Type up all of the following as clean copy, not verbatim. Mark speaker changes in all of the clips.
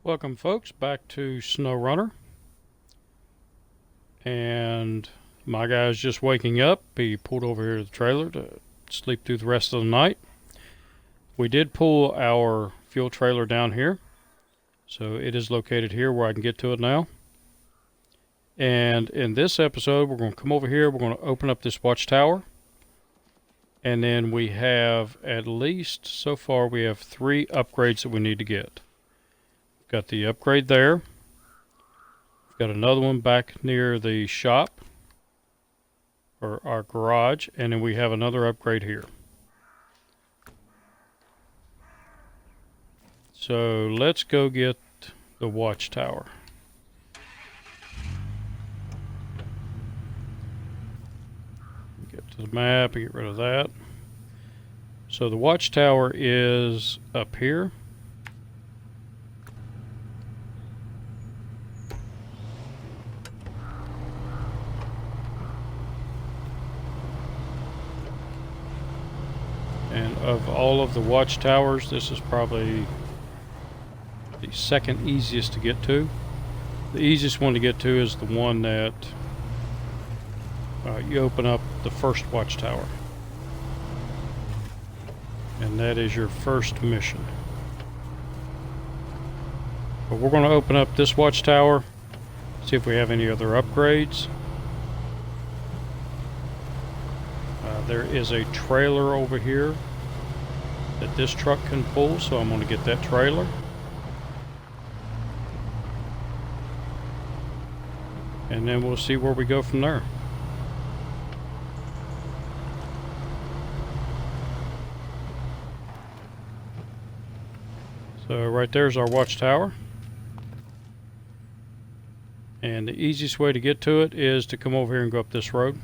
Speaker 1: Welcome folks back to SnowRunner, and my guy's just waking up. He pulled over here to the trailer to sleep through the rest of the night. We did pull our fuel trailer down here, so it is located here where I can get to it now. And in this episode we're going to come over here, we're going to open up this watchtower, and then we have at least, so far we have 3 upgrades that we need to get. Got the upgrade there. We've got another one back near the shop, or our garage, and then we have another upgrade here. So let's go get the watchtower. Get to the map and get rid of that. So the watchtower is up here. And of all of the watchtowers, this is probably the second easiest to get to. The easiest one to get to is the one that you open up the first watchtower. And that is your first mission. But we're going to open up this watchtower, see if we have any other upgrades. There is a trailer over here that this truck can pull, so I'm going to get that trailer. And then we'll see where we go from there. So right there's our watchtower. And the easiest way to get to it is to come over here and go up this road.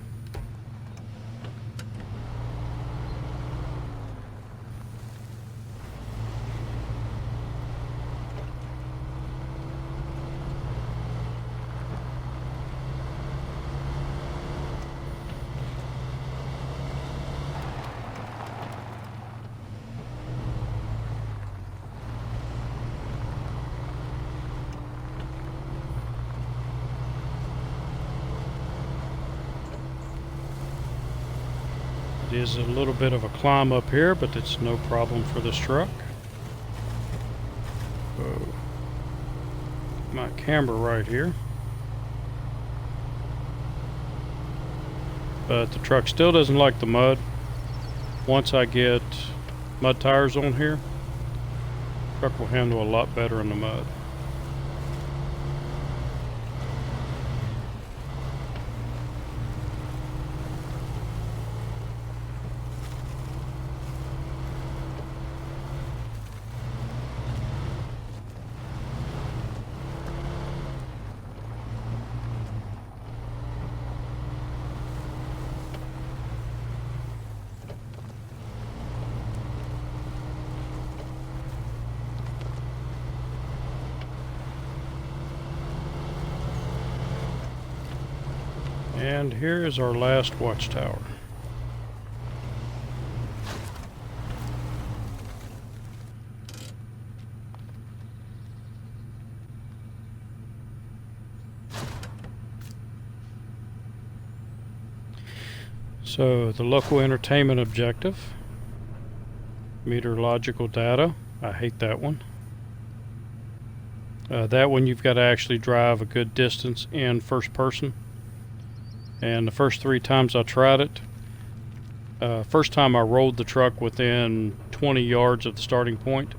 Speaker 1: It is a little bit of a climb up here, but it's no problem for this truck. So, my camera right here. But the truck still doesn't like the mud. Once I get mud tires on here, the truck will handle a lot better in the mud. And here is our last watchtower. So the local entertainment objective, meteorological data, I hate that one. That one you've got to actually drive a good distance in first person. And the first 3 times I tried it, first time I rolled the truck within 20 yards of the starting point.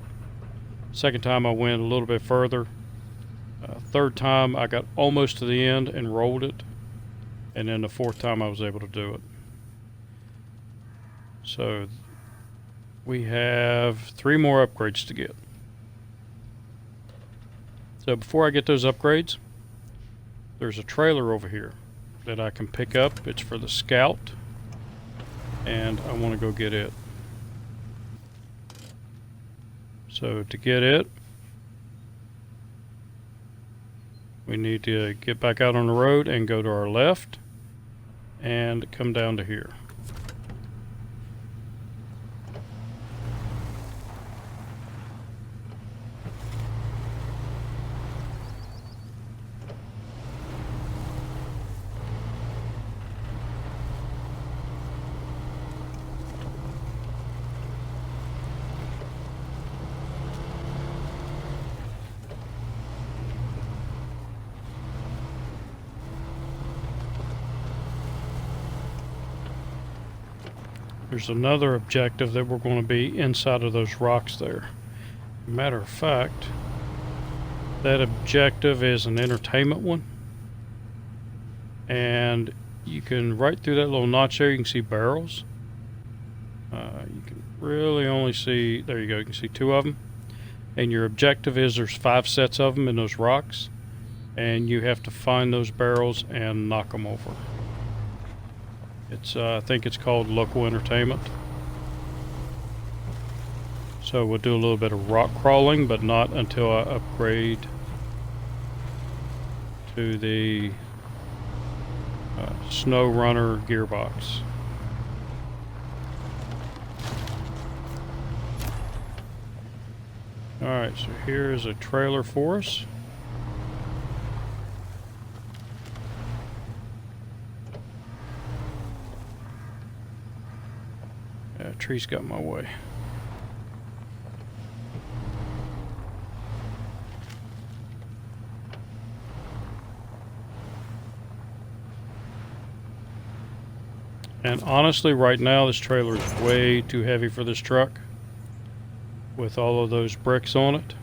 Speaker 1: Second time I went a little bit further. Third time I got almost to the end and rolled it. And then the 4th time I was able to do it. So we have 3 more upgrades to get. So before I get those upgrades, there's a trailer over here that I can pick up. It's for the Scout, and I want to go get it. So to get it, we need to get back out on the road and go to our left and come down to here. There's another objective that we're going to be inside of those rocks there. Matter of fact, that objective is an entertainment one. And you can, right through that little notch there, you can see barrels. You can really only see, there you go, you can see 2 of them. And your objective is there's 5 sets of them in those rocks. And you have to find those barrels and knock them over. It's, I think it's called local entertainment. So we'll do a little bit of rock crawling, but not until I upgrade to the SnowRunner gearbox. Alright, so here's a trailer for us. Yeah, tree's got in my way. And honestly, right now, this trailer is way too heavy for this truck with all of those bricks on it.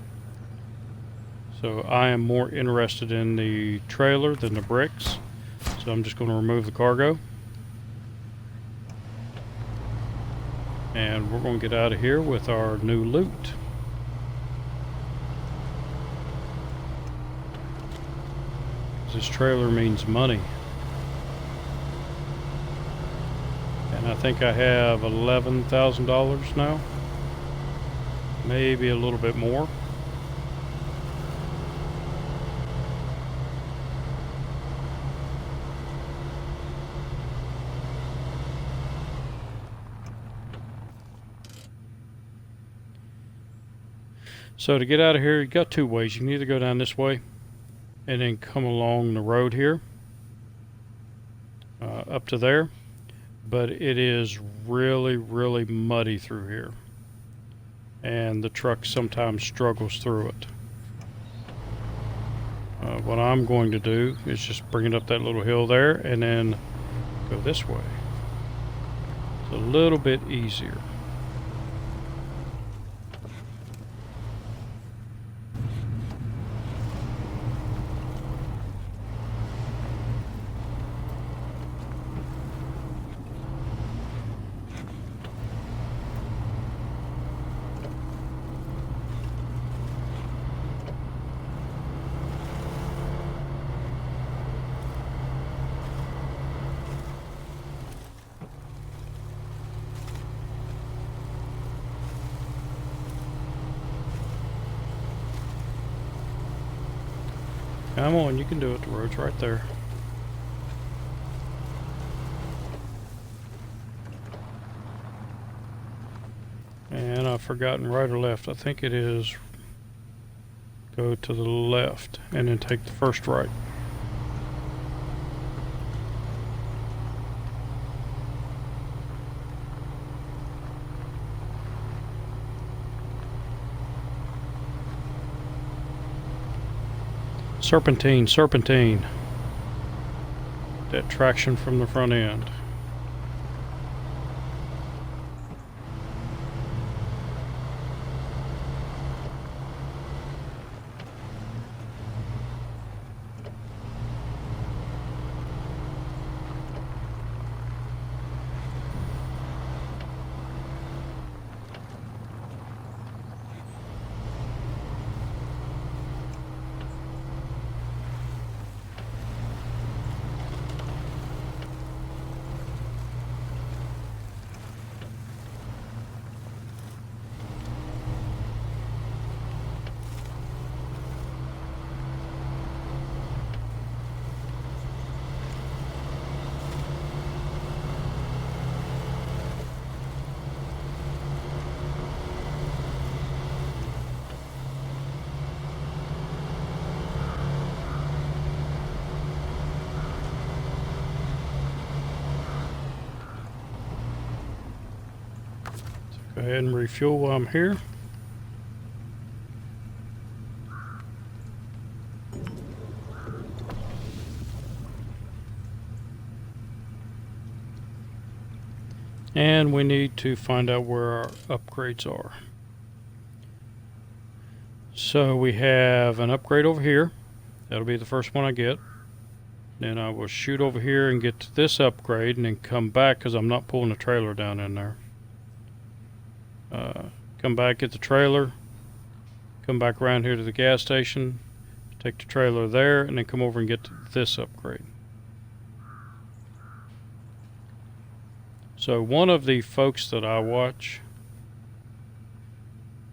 Speaker 1: So I am more interested in the trailer than the bricks. So I'm just going to remove the cargo. And we're going to get out of here with our new loot. This trailer means money. And I think I have $11,000 now. Maybe a little bit more. So to get out of here, you got 2 ways. You can either go down this way and then come along the road here up to there. But it is really, really muddy through here. And the truck sometimes struggles through it. What I'm going to do is just bring it up that little hill there and then go this way. It's a little bit easier. Come on, you can do it. The road's right there. And I've forgotten right or left. I think it is go to the left and then take the first right. Serpentine, serpentine. That traction from the front end. Go ahead and refuel while I'm here. And we need to find out where our upgrades are. So we have an upgrade over here. That'll be the first one I get. Then I will shoot over here and get to this upgrade and then come back because I'm not pulling the trailer down in there. Come back, get the trailer, come back around here to the gas station, take the trailer there, and then come over and get to this upgrade. So one of the folks that I watch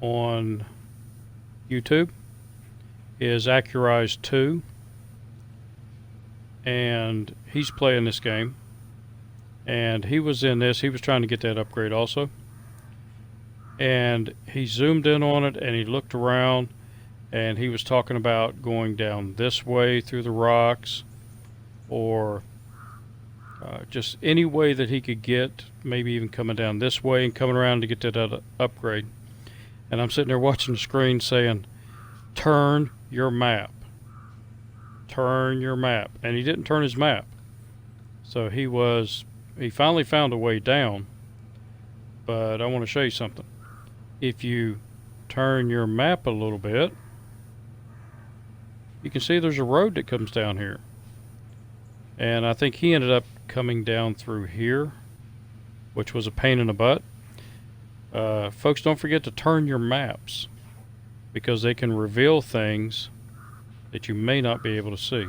Speaker 1: on YouTube is Accurize 2, and he's playing this game, and he was in this. He was trying to get that upgrade also, and he zoomed in on it and he looked around, and he was talking about going down this way through the rocks, or just any way that he could get, maybe even coming down this way and coming around to get to that upgrade. And I'm sitting there watching the screen saying, turn your map. Turn your map. And he didn't turn his map. So he finally found a way down. But I want to show you something. If you turn your map a little bit, you can see there's a road that comes down here. And I think he ended up coming down through here, which was a pain in the butt. Folks, don't forget to turn your maps, because they can reveal things that you may not be able to see.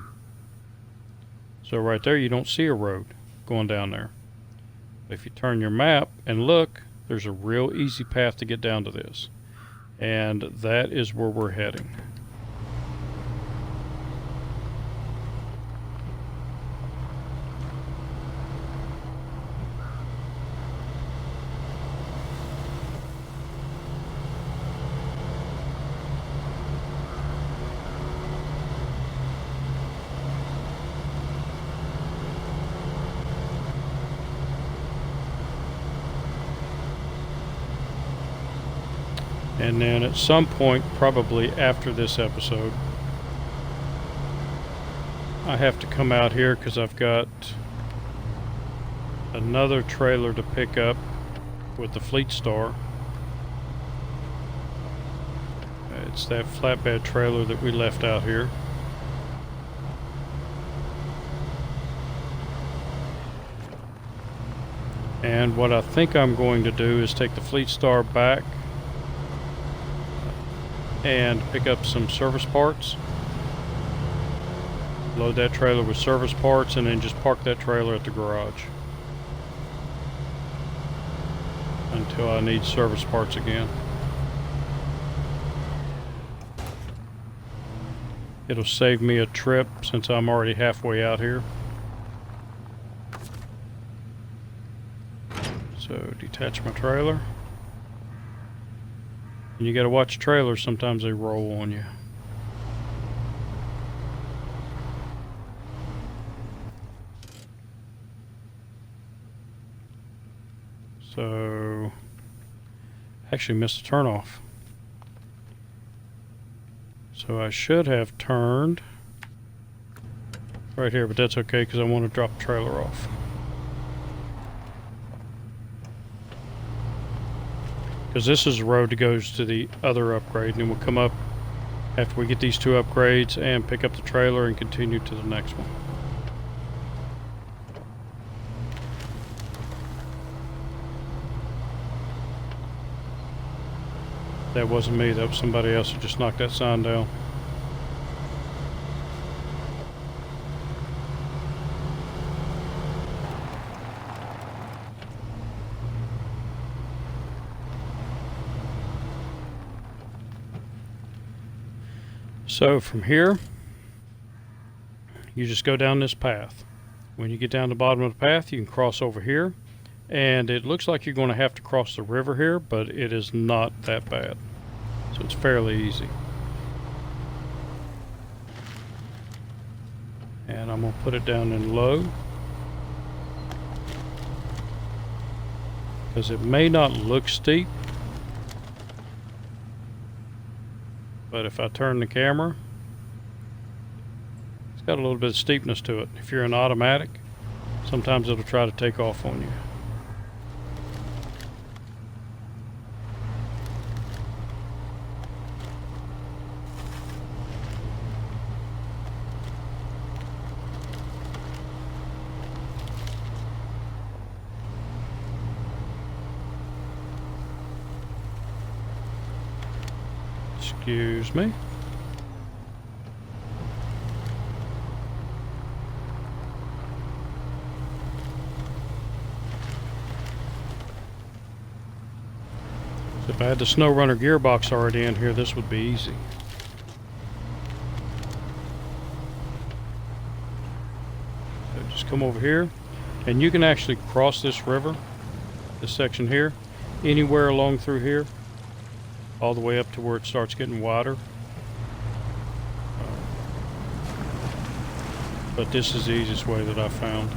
Speaker 1: So right there, you don't see a road going down there. If you turn your map and look, there's a real easy path to get down to this. And that is where we're heading. And then at some point, probably after this episode, I have to come out here because I've got another trailer to pick up with the Fleet Star. It's that flatbed trailer that we left out here. And what I think I'm going to do is take the Fleet Star back and pick up some service parts, load that trailer with service parts, and then just park that trailer at the garage until I need service parts again. It'll save me a trip since I'm already halfway out here. So detach my trailer. And you gotta watch trailers, sometimes they roll on you. So, actually missed a turnoff. So I should have turned right here, but that's okay because I want to drop the trailer off. Because this is the road that goes to the other upgrade, and then we'll come up after we get these two upgrades and pick up the trailer and continue to the next one. That wasn't me, that was somebody else who just knocked that sign down. So from here, you just go down this path. When you get down the bottom of the path, you can cross over here. And it looks like you're going to have to cross the river here, but it is not that bad. So it's fairly easy. And I'm going to put it down in low, because it may not look steep, but if I turn the camera, it's got a little bit of steepness to it. If you're in automatic, sometimes it'll try to take off on you. Excuse me. So if I had the SnowRunner gearbox already in here, this would be easy. So just come over here, and you can actually cross this river, this section here, anywhere along through here, all the way up to where it starts getting wider. But this is the easiest way that I found.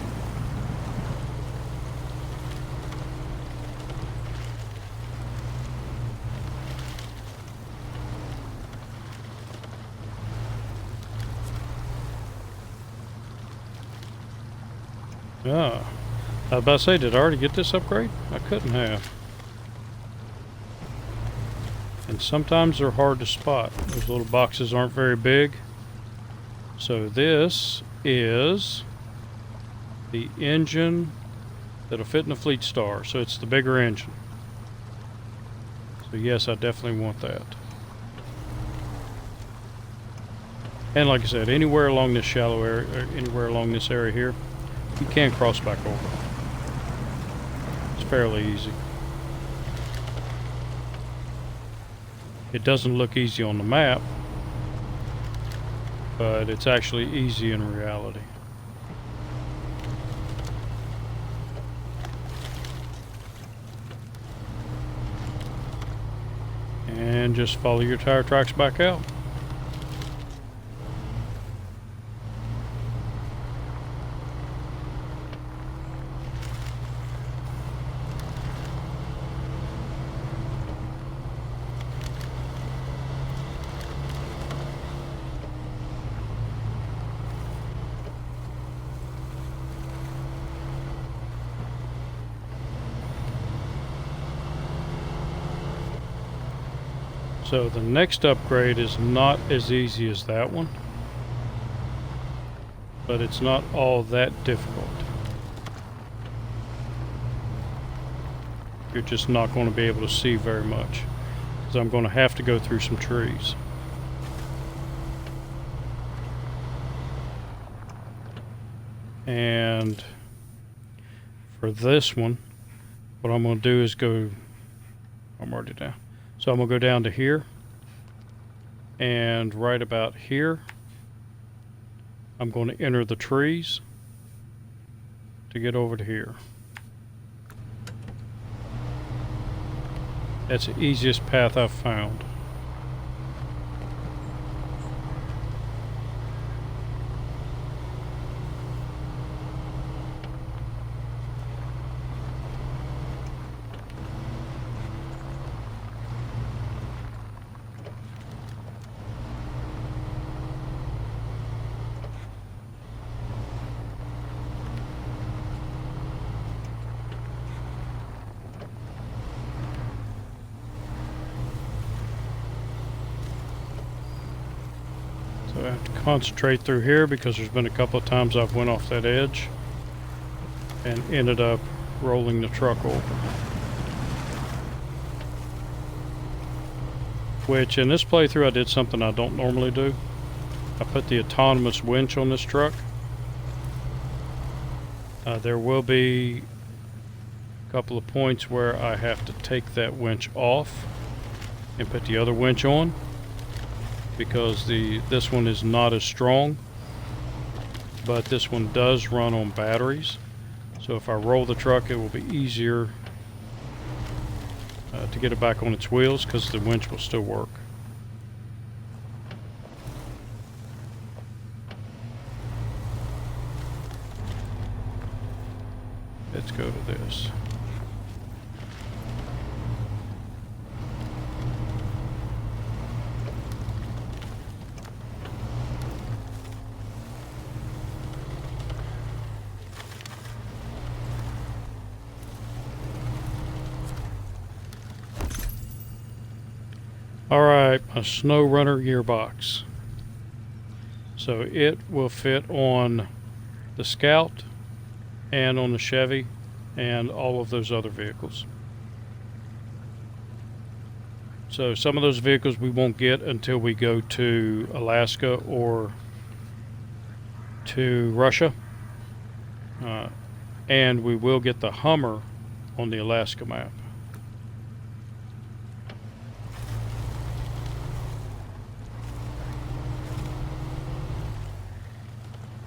Speaker 1: Ah, I was about to say, did I already get this upgrade? I couldn't have. And sometimes they're hard to spot. Those little boxes aren't very big. So this is the engine that'll fit in the Fleet Star. So it's the bigger engine. So yes, I definitely want that. And like I said, anywhere along this shallow area, or anywhere along this area here, you can cross back over. It's fairly easy. It doesn't look easy on the map, but it's actually easy in reality. And just follow your tire tracks back out. So the next upgrade is not as easy as that one, but it's not all that difficult. You're just not going to be able to see very much, because I'm going to have to go through some trees. And for this one, what I'm going to do is go, I'm already down. So I'm going to go down to here, and right about here, I'm going to enter the trees to get over to here. That's the easiest path I've found. So I have to concentrate through here because there's been a couple of times I've went off that edge and ended up rolling the truck over. Which in this playthrough I did something I don't normally do. I put the autonomous winch on this truck. There will be a couple of points where I have to take that winch off and put the other winch on, because this one is not as strong, but this one does run on batteries. So if I roll the truck, it will be easier to get it back on its wheels, because the winch will still work. Let's go to this. Alright, my SnowRunner gearbox. So it will fit on the Scout and on the Chevy and all of those other vehicles. So some of those vehicles we won't get until we go to Alaska or to Russia. And we will get the Hummer on the Alaska map.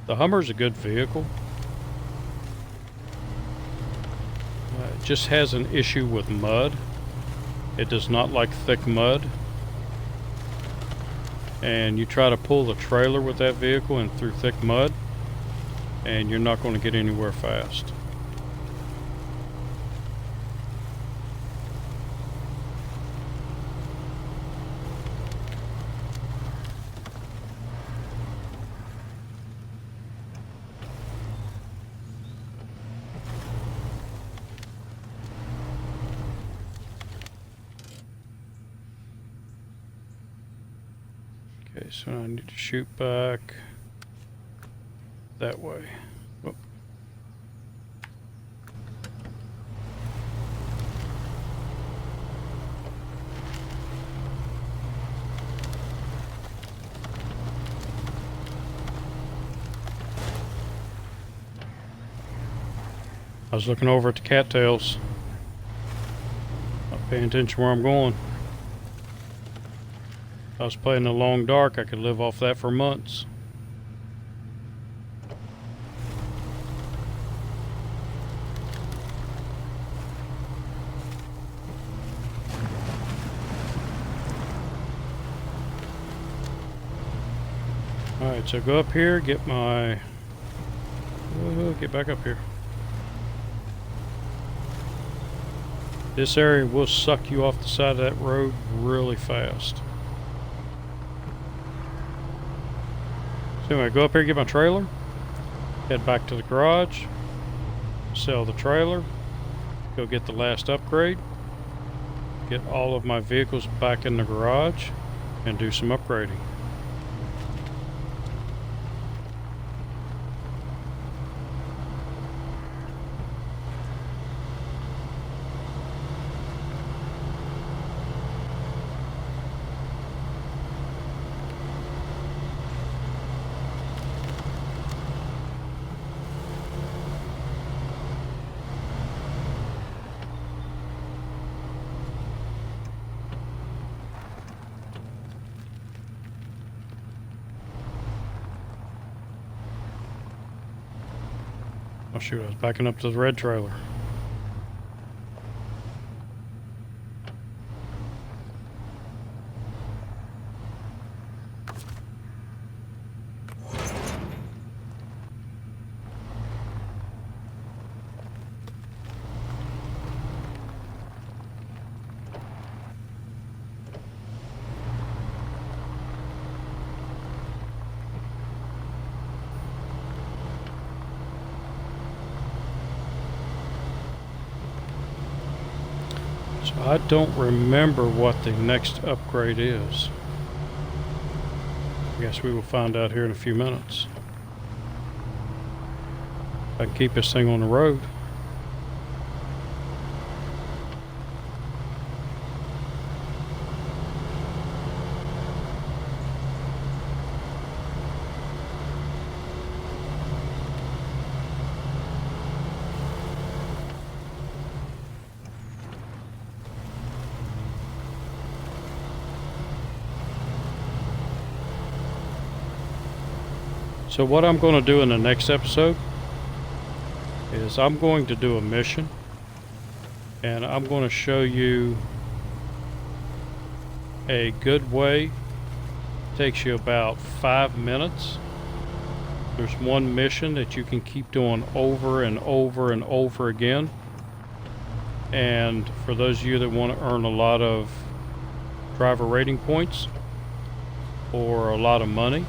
Speaker 1: The Hummer's a good vehicle. It just has an issue with mud. It does not like thick mud. And you try to pull the trailer with that vehicle and through thick mud, and you're not going to get anywhere fast. Okay, so I need to shoot back that way. Oh. I was looking over at the cattails, not paying attention where I'm going. If I was playing the long dark, I could live off that for months. Alright, so go up here, get my... get back up here. This area will suck you off the side of that road really fast. So anyway, go up here, get my trailer, head back to the garage, sell the trailer, go get the last upgrade, get all of my vehicles back in the garage, and do some upgrading. Oh shoot, I was backing up to the red trailer. So I don't remember what the next upgrade is. I guess we will find out here in a few minutes. If I can keep this thing on the road. So what I'm going to do in the next episode is I'm going to do a mission, and I'm going to show you a good way. It takes you about 5 minutes. There's one mission that you can keep doing over and over and over again. And for those of you that want to earn a lot of driver rating points or a lot of money,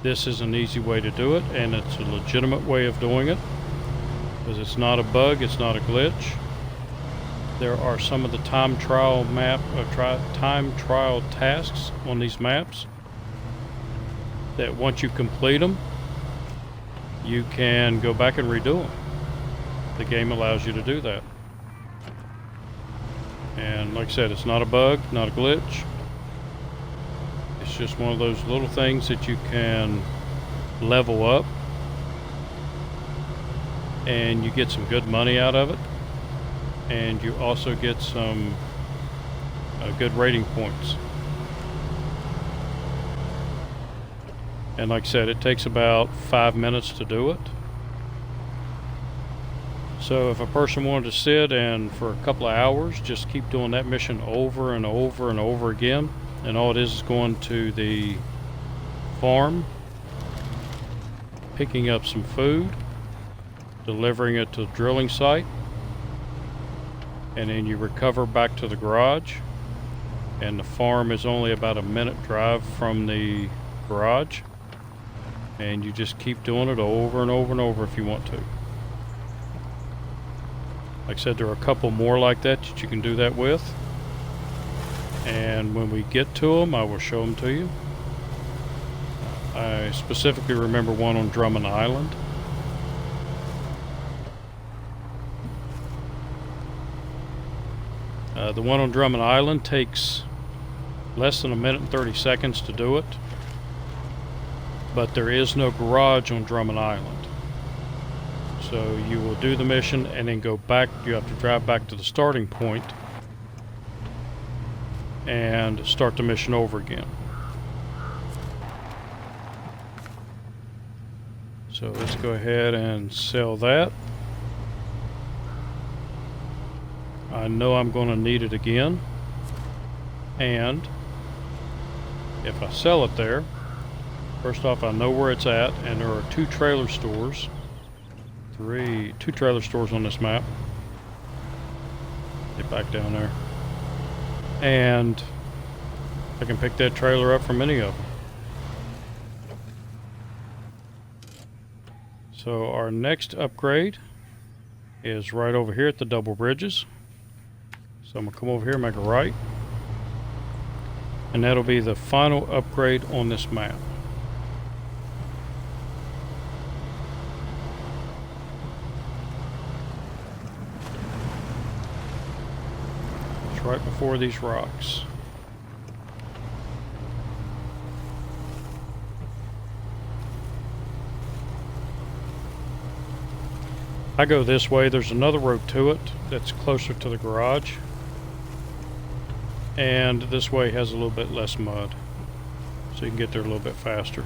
Speaker 1: this is an easy way to do it, and it's a legitimate way of doing it because it's not a bug, it's not a glitch. There are some of the time trial tasks on these maps that once you complete them, you can go back and redo them. The game allows you to do that. And like I said, it's not a bug, not a glitch. It's just one of those little things that you can level up, and you get some good money out of it, and you also get some good rating points. And like I said, it takes about 5 minutes to do it. So if a person wanted to sit and for a couple of hours just keep doing that mission over and over and over again, and all it is going to the farm, picking up some food, delivering it to the drilling site, and then you recover back to the garage. And the farm is only about a minute drive from the garage, and you just keep doing it over and over and over if you want to. Like I said, there are a couple more like that that you can do that with, and when we get to them I will show them to you. I specifically remember one on Drummond Island. The one on Drummond Island takes less than a minute and 30 seconds to do it, but there is no garage on Drummond Island. So you will do the mission and then go back. You have to drive back to the starting point and start the mission over again. So let's go ahead and sell that. I know I'm going to need it again, and if I sell it there, first off I know where it's at, and there are two trailer stores on this map. Get back down there, and I can pick that trailer up from any of them. So our next upgrade is right over here at the double bridges. So I'm going to come over here and make a right, and that'll be the final upgrade on this map. It's right before these rocks. I go this way. There's another road to it that's closer to the garage, and this way has a little bit less mud, so you can get there a little bit faster.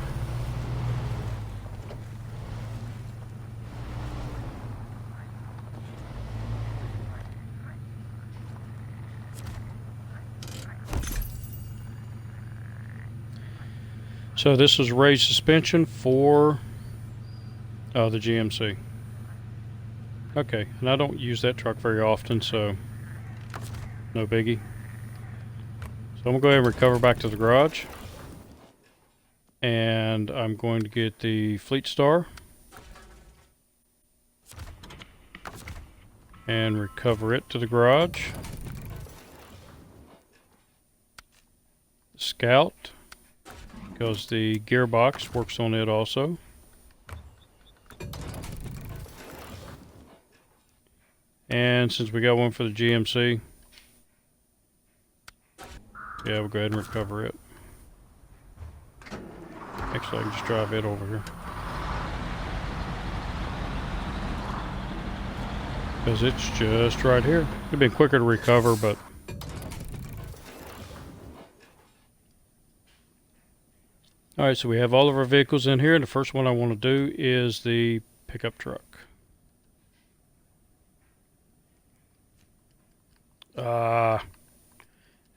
Speaker 1: So this is raised suspension for the GMC. Okay, and I don't use that truck very often, so no biggie. So I'm going to go ahead and recover back to the garage, and I'm going to get the Fleet Star and recover it to the garage. Scout, because the gearbox works on it also. And since we got one for the GMC, yeah, we'll go ahead and recover it. Actually, I can just drive it over here, because it's just right here. It'd been quicker to recover, but alright, so we have all of our vehicles in here, and the first one I want to do is the pickup truck.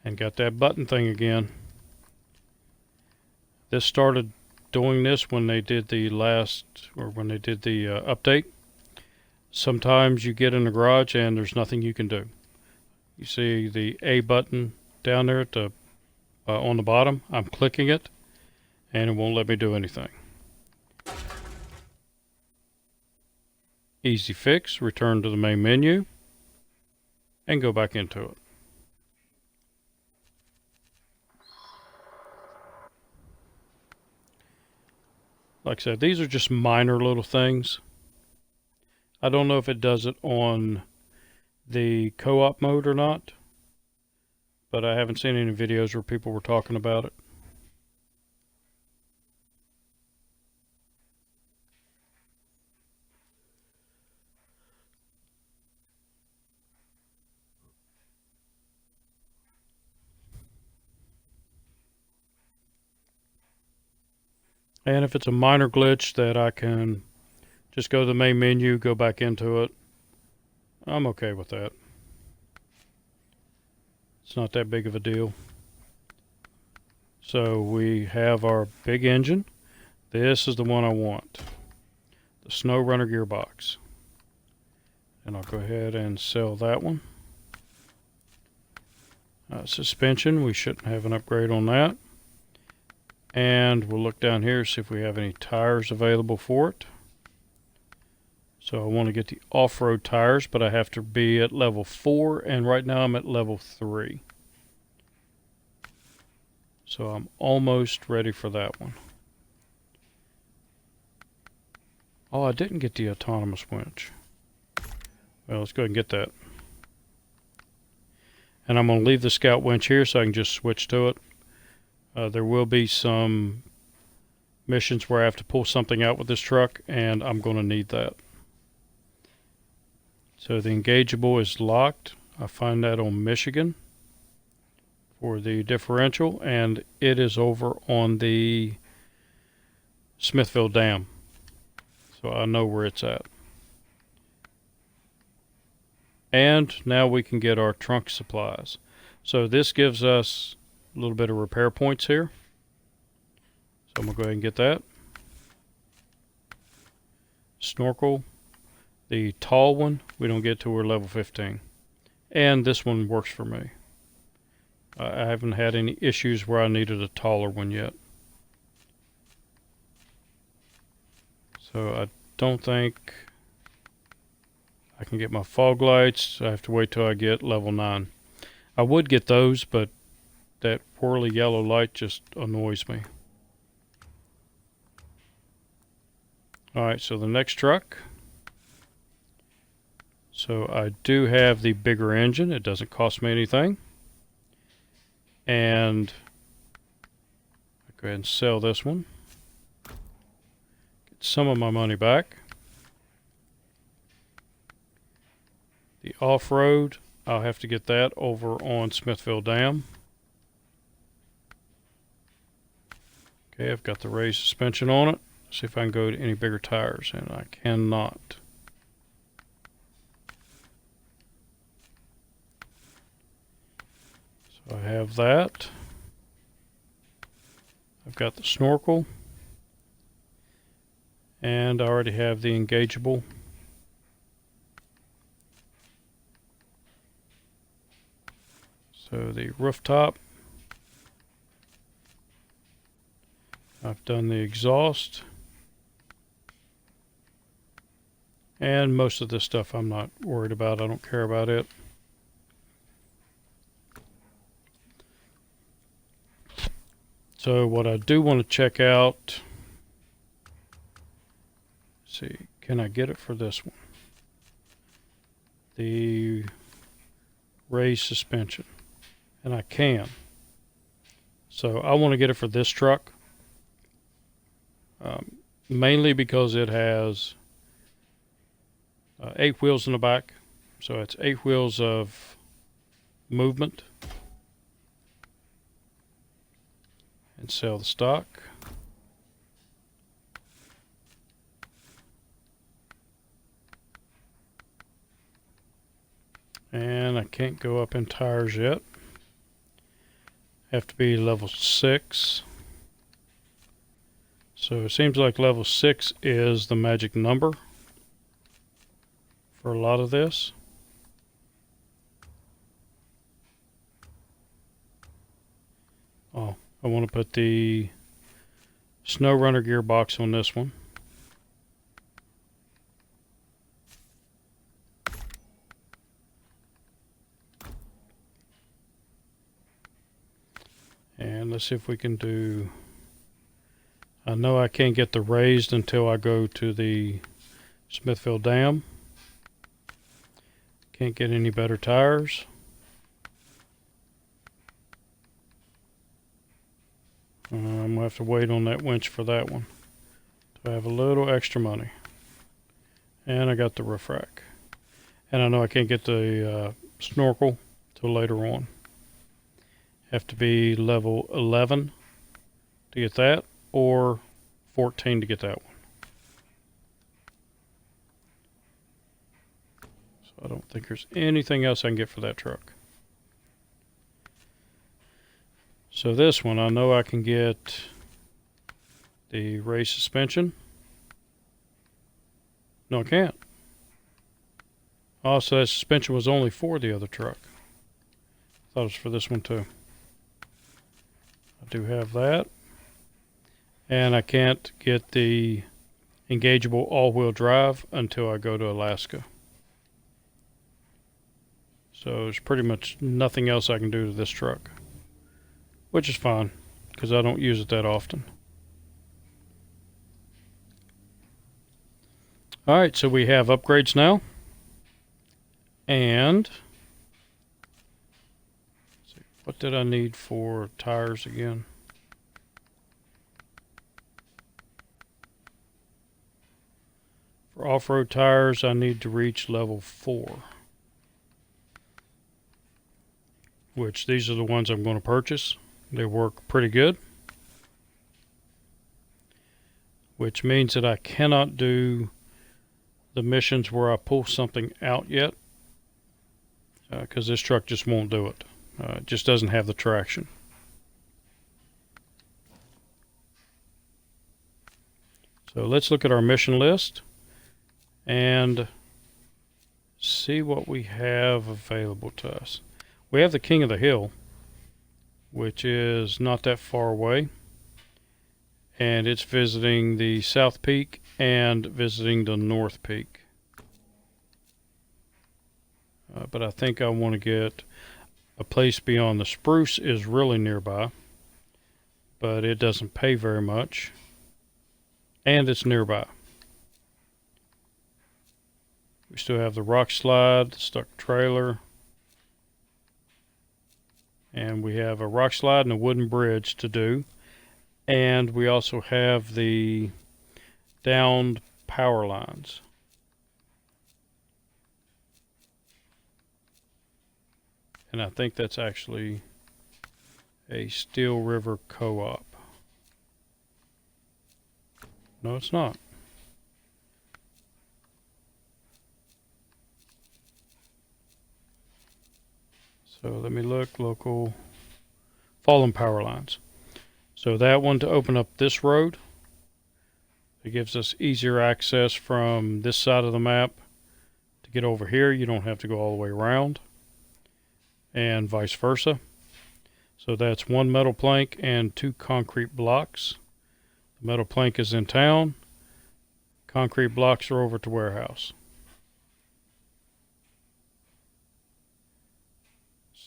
Speaker 1: And got that button thing again. This started doing this when they did the update. Sometimes you get in the garage and there's nothing you can do. You see the A button down there at the on the bottom. I'm clicking it and it won't let me do anything. Easy fix, return to the main menu and go back into it. Like I said, these are just minor little things. I don't know if it does it on the co-op mode or not, but I haven't seen any videos where people were talking about it. And if it's a minor glitch that I can just go to the main menu, go back into it, I'm okay with that. It's not that big of a deal. So we have our big engine. This is the one I want, the SnowRunner gearbox. And I'll go ahead and sell that one. Suspension, we shouldn't have an upgrade on that. And we'll look down here, see if we have any tires available for it. So I want to get the off-road tires, but I have to be at level 4, and right now I'm at level 3. So I'm almost ready for that one. Oh, I didn't get the autonomous winch. Well, let's go ahead and get that. And I'm going to leave the scout winch here so I can just switch to it. There will be some missions where I have to pull something out with this truck, and I'm going to need that. So the engageable is locked. I find that on Michigan for the differential, and it is over on the Smithville Dam. So I know where it's at. And now we can get our trunk supplies. So this gives us a little bit of repair points here. So I'm going to go ahead and get that. Snorkel. The tall one, we don't get till we're level 15. And this one works for me. I haven't had any issues where I needed a taller one yet. So I don't think I can get my fog lights. I have to wait till I get level 9. I would get those, but that whirly yellow light just annoys me. Alright, so the next truck. So I do have the bigger engine. It doesn't cost me anything. And I'll go ahead and sell this one. Get some of my money back. The off-road, I'll have to get that over on Smithville Dam. Okay, I've got the raised suspension on it. See if I can go to any bigger tires, and I cannot. So I have that. I've got the snorkel. And I already have the engageable. So the rooftop. I've done the exhaust. And most of this stuff I'm not worried about. I don't care about it. So what I do want to check out, see, can I get it for this one? The raised suspension. And I can. So I want to get it for this truck. Mainly because it has 8 wheels in the back. So it's 8 wheels of movement. And sell the stock. And I can't go up in tires yet. Have to be level 6. So it seems like level 6 is the magic number for a lot of this. Oh, I want to put the SnowRunner gearbox on this one. And let's see if we can do... I know I can't get the raised until I go to the Smithville Dam. Can't get any better tires. I'm going to have to wait on that winch for that one. So I have a little extra money. And I got the roof rack. And I know I can't get the snorkel till later on. Have to be level 11 to get that, or 14 to get that one. So I don't think there's anything else I can get for that truck. So this one, I know I can get the raised suspension. No, I can't. Oh, so that suspension was only for the other truck. I thought it was for this one too. I do have that. And I can't get the engageable all-wheel drive until I go to Alaska. So there's pretty much nothing else I can do to this truck, which is fine because I don't use it that often. Alright, so we have upgrades now. And let's see, what did I need for tires again? For off-road tires, I need to reach level 4. Which these are the ones I'm going to purchase. They work pretty good. Which means that I cannot do the missions where I pull something out yet. Because this truck just won't do it. It just doesn't have the traction. So let's look at our mission list and see what we have available to us. We have the King of the Hill, which is not that far away, and it's visiting the South Peak and visiting the North Peak. But I think I want to get a place beyond the Spruce is really nearby, but it doesn't pay very much, and it's nearby. We still have the rock slide, the stuck trailer, and we have a rock slide and a wooden bridge to do, and we also have the downed power lines. And I think that's actually a Steel River co-op. No, it's not. So let me look, local fallen power lines. So that one to open up this road. It gives us easier access from this side of the map to get over here. You don't have to go all the way around, and vice versa. So that's one metal plank and 2 concrete blocks. The metal plank is in town. Concrete blocks are over to warehouse.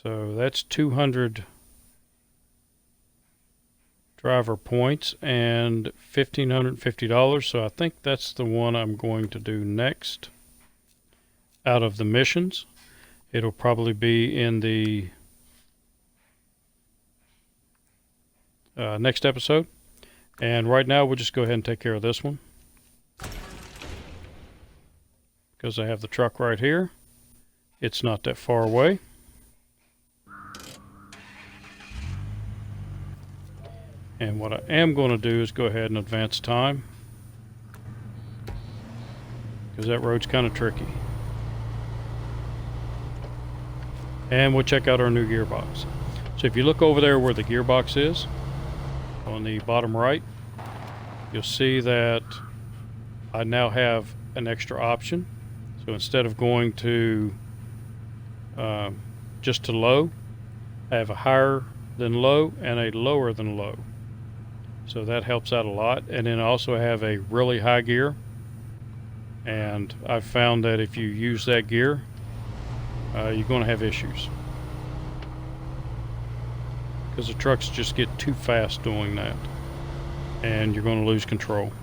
Speaker 1: So that's 200 driver points and $1,550. So I think that's the one I'm going to do next out of the missions. It'll probably be in the next episode. And right now we'll just go ahead and take care of this one, because I have the truck right here. It's not that far away. And what I am going to do is go ahead and advance time, because that road's kind of tricky. And we'll check out our new gearbox. So if you look over there where the gearbox is, on the bottom right, you'll see that I now have an extra option. So instead of going to just to low, I have a higher than low and a lower than low. So that helps out a lot. And then I also have a really high gear. And I've found that if you use that gear, you're going to have issues, because the trucks just get too fast doing that, and you're going to lose control.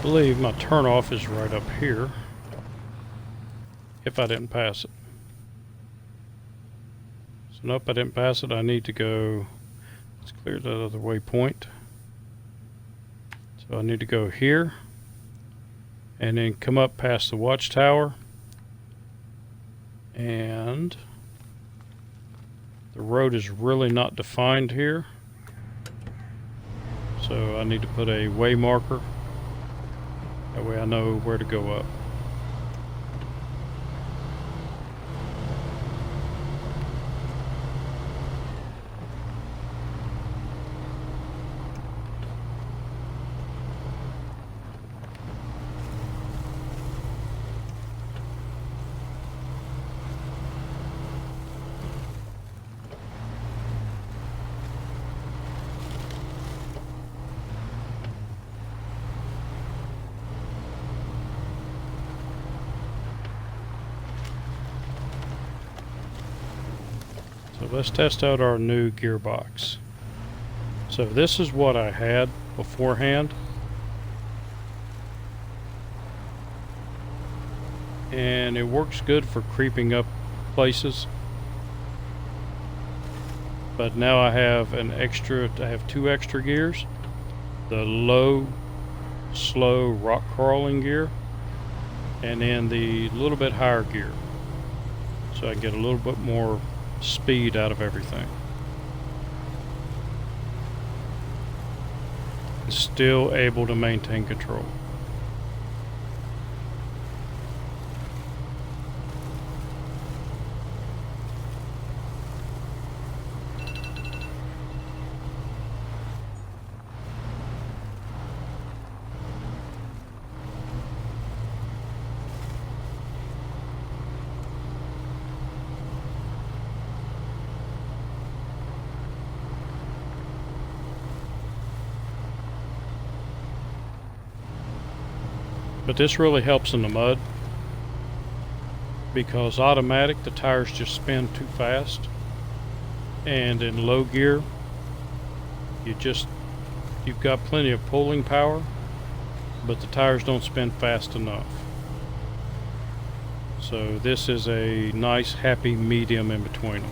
Speaker 1: I believe my turnoff is right up here, if I didn't pass it. So nope, I didn't pass it. I need to go, let's clear that other waypoint. So I need to go here, and then come up past the watchtower, and the road is really not defined here. So I need to put a way marker. That way I know where to go up. So let's test out our new gearbox. So this is what I had beforehand. And it works good for creeping up places. But now I have two extra gears. The low, slow rock crawling gear, and then the little bit higher gear. So I get a little bit more speed out of everything. Still able to maintain control. But this really helps in the mud, because automatic, the tires just spin too fast, and in low gear you've got plenty of pulling power, but the tires don't spin fast enough. So this is a nice happy medium in between them.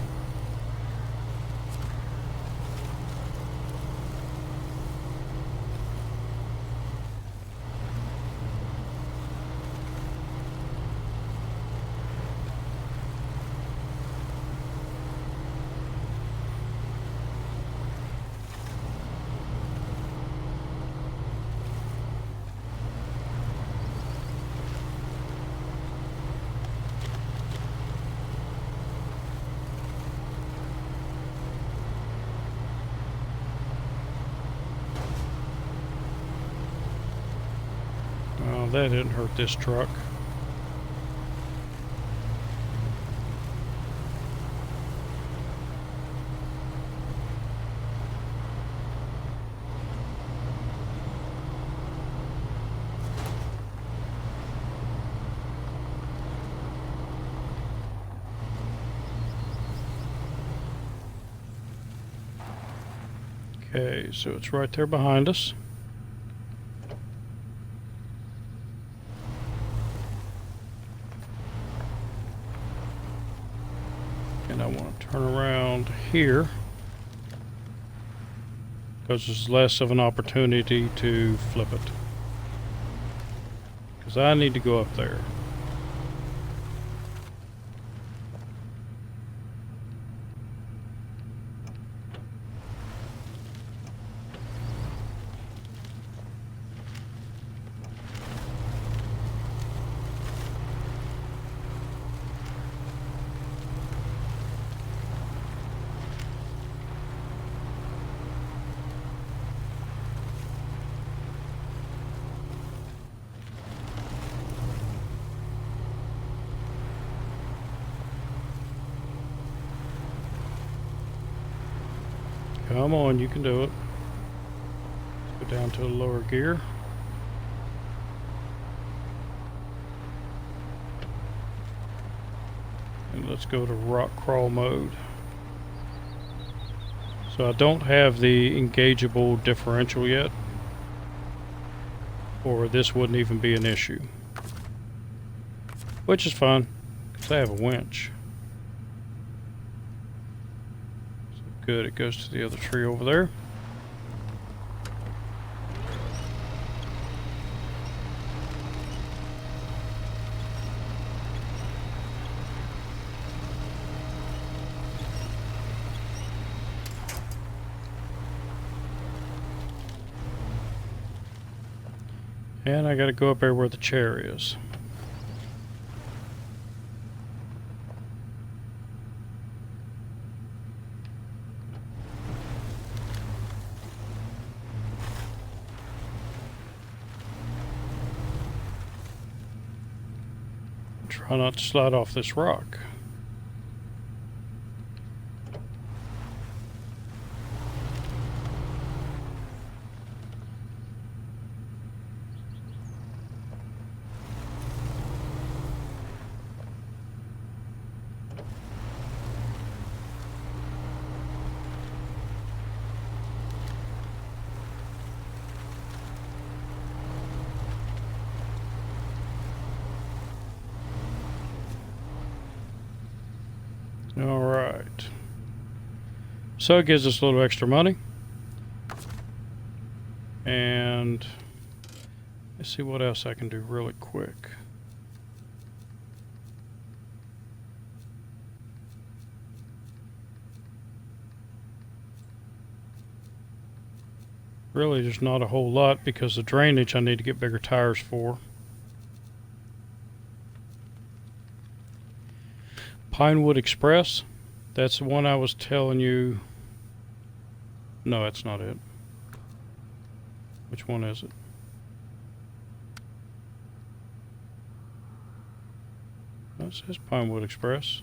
Speaker 1: That didn't hurt this truck. Okay, so it's right there behind us. And I want to turn around here, because there's less of an opportunity to flip it, because I need to go up there. Come on, you can do it. Let's go down to the lower gear. And let's go to rock crawl mode. So I don't have the engageable differential yet. or this wouldn't even be an issue. Which is fine, because I have a winch. So good, it goes to the other tree over there. And I gotta go up there where the chair is. Try not to slide off this rock. Alright. So it gives us a little extra money. And let's see what else I can do really quick. Really, there's not a whole lot because the drainage I need to get bigger tires for. Pinewood Express, that's the one I was telling you. No, that's not it. Which one is it? That says Pinewood Express.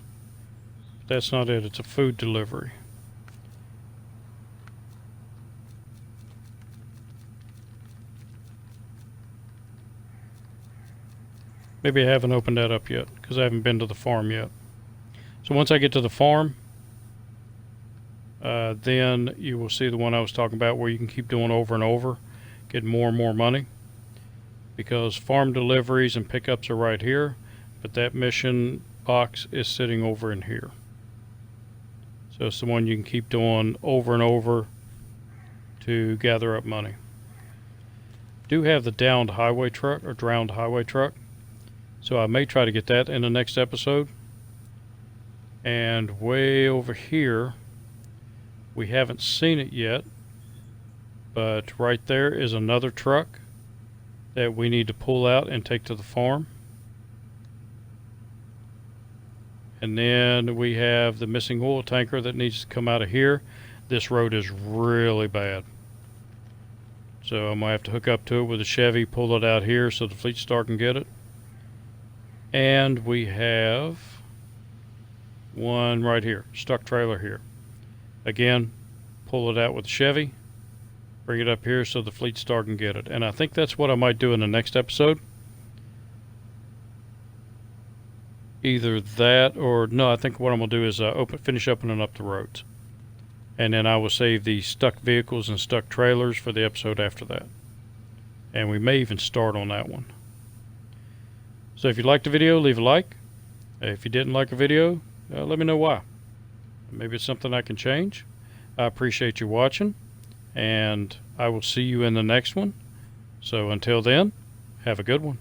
Speaker 1: But that's not it, it's a food delivery. Maybe I haven't opened that up yet because I haven't been to the farm yet. So once I get to the farm, then you will see the one I was talking about where you can keep doing over and over, get more and more money. Because farm deliveries and pickups are right here, but that mission box is sitting over in here. So it's the one you can keep doing over and over to gather up money. Do have the downed highway truck or drowned highway truck. So I may try to get that in the next episode. And way over here, we haven't seen it yet, but right there is another truck that we need to pull out and take to the farm. And then we have the missing oil tanker that needs to come out of here. This road is really bad. So I'm going to have to hook up to it with a Chevy, pull it out here so the Fleet Star can get it. And we have one right here, stuck trailer here. Again, pull it out with the Chevy, bring it up here so the Fleet Star can get it. And I think that's what I might do in the next episode. Either that or, no, I think what I'm going to do is finish opening up the roads. And then I will save the stuck vehicles and stuck trailers for the episode after that. And we may even start on that one. So if you liked the video, leave a like. If you didn't like a video, let me know why. Maybe it's something I can change. I appreciate you watching, and I will see you in the next one. So until then, have a good one.